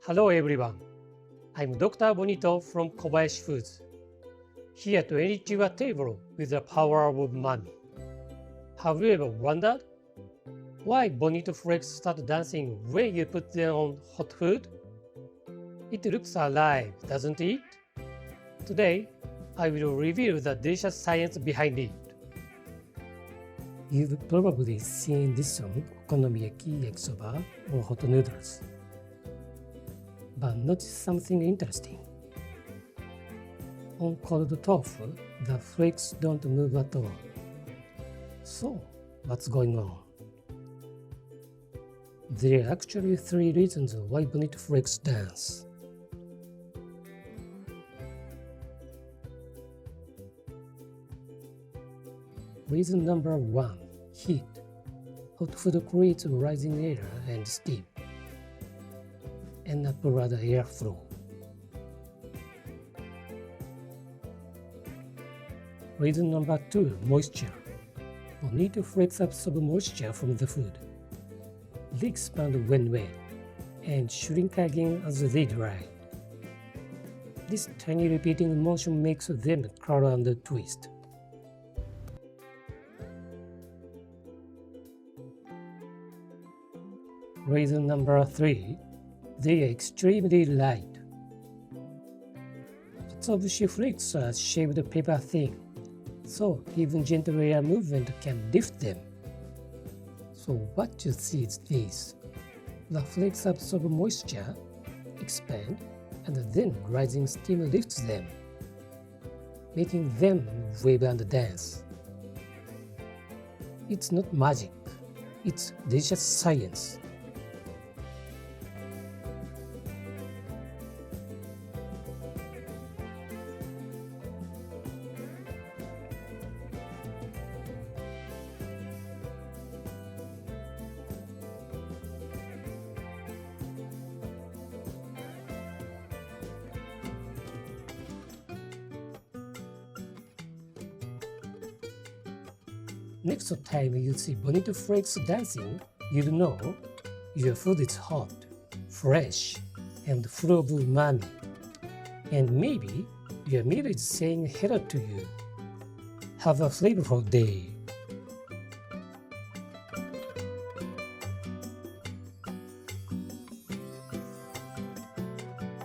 Hello everyone, I'm Dr. Bonito from Kobayashi Foods, here to enrich your table with the power of umami. Have you ever wondered why Bonito Flakes start dancing when you put them on hot food? It looks alive, doesn't it? Today, I will reveal the delicious science behind it. You've probably seen this on okonomiyaki, yakisoba, or hot noodles. But notice something interesting. On cold tofu, the flakes don't move at all. So, what's going on? There are actually three reasons why Bonito Flakes dance. Reason number 1. Heat. Hot food creates rising air and steam, and apply airflow. Reason number 2. Moisture. Bonito Flakes absorb moisture from the food. They expand when wet and shrink again as they dry. This tiny repeating motion makes them curl and twist. Reason number 3. They are extremely light. Katsuobushi flakes are shaved paper thin, so even gentle air movement can lift them. So what you see is this. The flakes absorb moisture, expand, and then rising steam lifts them, making them wave and dance. It's not magic, it's delicious science. Next time you see Bonito Flakes dancing, you'll know your food is hot, fresh, and full of umami. And maybe your meal is saying hello to you. Have a flavorful day.